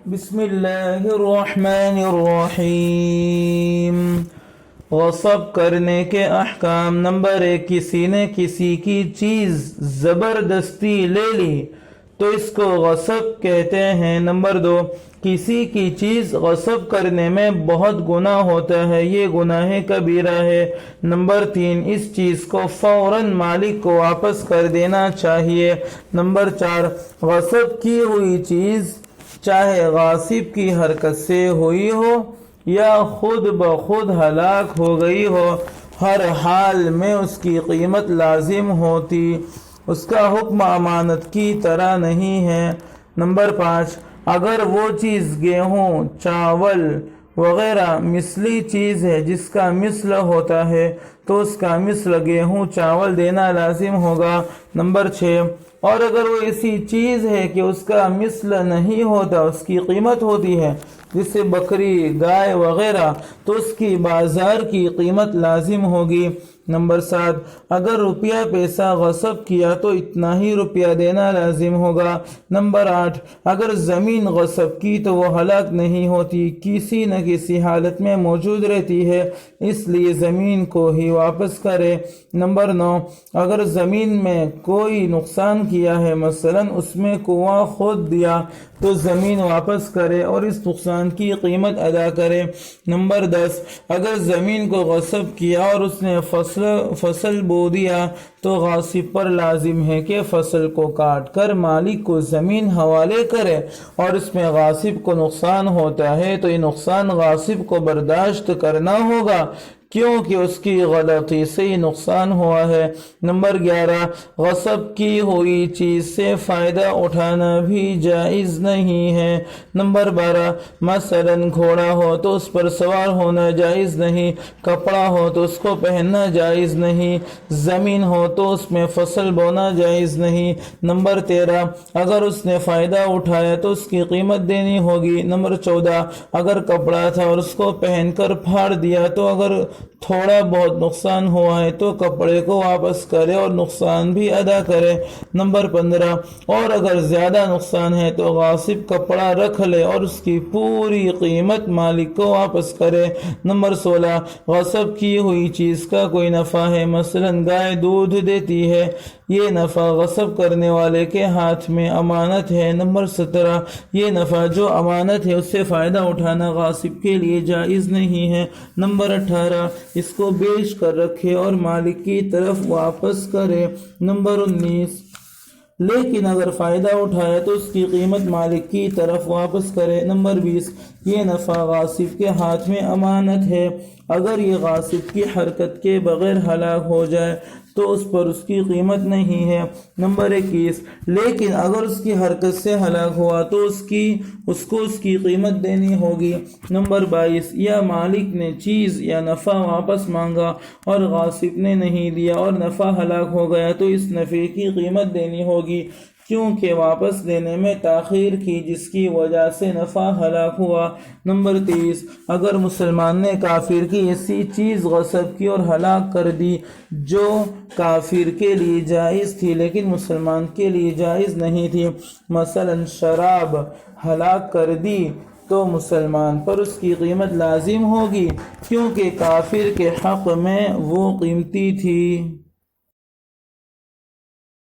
بسم اللہ الرحمن الرحیم۔ غصب کرنے کے احکام۔ نمبر 1، کسی نے کسی کی چیز زبردستی لے لی تو اس کو غصب کہتے ہیں۔ نمبر 2، کسی کی چیز غصب کرنے میں بہت گناہ ہوتا ہے، یہ گناہ کبیرہ ہے۔ نمبر 3، اس چیز کو فوراً مالک کو واپس کر دینا چاہیے۔ نمبر 4، غصب کی ہوئی چیز چاہے غاصب کی حرکت سے ہوئی ہو یا خود بخود ہلاک ہو گئی ہو، ہر حال میں اس کی قیمت لازم ہوتی، اس کا حکم امانت کی طرح نہیں ہے۔ نمبر 5، اگر وہ چیز گیہوں، چاول وغیرہ مثلی چیز ہے جس کا مثل ہوتا ہے تو اس کا مثل گیہوں چاول دینا لازم ہوگا۔ نمبر 6، اور اگر وہ ایسی چیز ہے کہ اس کا مثل نہیں ہوتا، اس کی قیمت ہوتی ہے، جیسے بکری، گائے وغیرہ، تو اس کی بازار کی قیمت لازم ہوگی۔ نمبر 7، اگر روپیہ پیسہ غصب کیا تو اتنا ہی روپیہ دینا لازم ہوگا۔ نمبر 8، اگر زمین غصب کی تو وہ ہلاک نہیں ہوتی، کسی نہ کسی حالت میں موجود رہتی ہے، اس لیے زمین کو ہی واپس کرے۔ نمبر 9، اگر زمین میں کوئی نقصان کیا ہے، مثلا اس میں کنواں کھود دیا، تو زمین واپس کرے اور اس نقصان کی قیمت ادا کرے۔ نمبر 10، اگر زمین کو غصب کیا اور اس نے فصل بو دیا تو غاصب پر لازم ہے کہ فصل کو کاٹ کر مالک کو زمین حوالے کرے، اور اس میں غاصب کو نقصان ہوتا ہے تو یہ نقصان غاصب کو برداشت کرنا ہوگا، کیونکہ اس کی غلطی سے ہی نقصان ہوا ہے۔ نمبر 11، غصب کی ہوئی چیز سے فائدہ اٹھانا بھی جائز نہیں ہے۔ نمبر 12، مثلا گھوڑا ہو تو اس پر سوار ہونا جائز نہیں، کپڑا ہو تو اس کو پہننا جائز نہیں، زمین ہو تو اس میں فصل بونا جائز نہیں۔ نمبر 13، اگر اس نے فائدہ اٹھایا تو اس کی قیمت دینی ہوگی۔ نمبر 14، اگر کپڑا تھا اور اس کو پہن کر پھاڑ دیا تو اگر تھوڑا بہت نقصان ہوا ہے تو کپڑے کو واپس کرے اور نقصان بھی ادا کرے۔ نمبر 15، اور اگر زیادہ نقصان ہے تو غاصب کپڑا رکھ لے اور اس کی پوری قیمت مالک کو واپس کرے۔ نمبر 16، غصب کی ہوئی چیز کا کوئی نفع ہے، مثلا گائے دودھ دیتی ہے، یہ نفع غصب کرنے والے کے ہاتھ میں امانت ہے۔ نمبر 17، یہ نفع جو امانت ہے اس سے فائدہ اٹھانا غاصب کے لیے جائز نہیں ہے۔ نمبر 18، اس کو بیچ کر رکھے اور مالک کی طرف واپس کرے۔ نمبر 19، لیکن اگر فائدہ اٹھایا تو اس کی قیمت مالک کی طرف واپس کرے۔ نمبر 20، یہ نفع غاصب کے ہاتھ میں امانت ہے، اگر یہ غاصب کی حرکت کے بغیر ہلاک ہو جائے تو اس پر اس کی قیمت نہیں ہے۔ نمبر 21، لیکن اگر اس کی حرکت سے ہلاک ہوا تو اس کو اس کی قیمت دینی ہوگی۔ نمبر 22، یا مالک نے چیز یا نفع واپس مانگا اور غاصب نے نہیں دیا اور نفع ہلاک ہو گیا تو اس نفع کی قیمت دینی ہوگی، کیونکہ واپس دینے میں تاخیر کی جس کی وجہ سے نفع ہلاک ہوا۔ نمبر 23، اگر مسلمان نے کافر کی ایسی چیز غصب کی اور ہلاک کر دی جو کافر کے لیے جائز تھی لیکن مسلمان کے لیے جائز نہیں تھی، مثلا شراب ہلاک کر دی، تو مسلمان پر اس کی قیمت لازم ہوگی، کیونکہ کافر کے حق میں وہ قیمتی تھی۔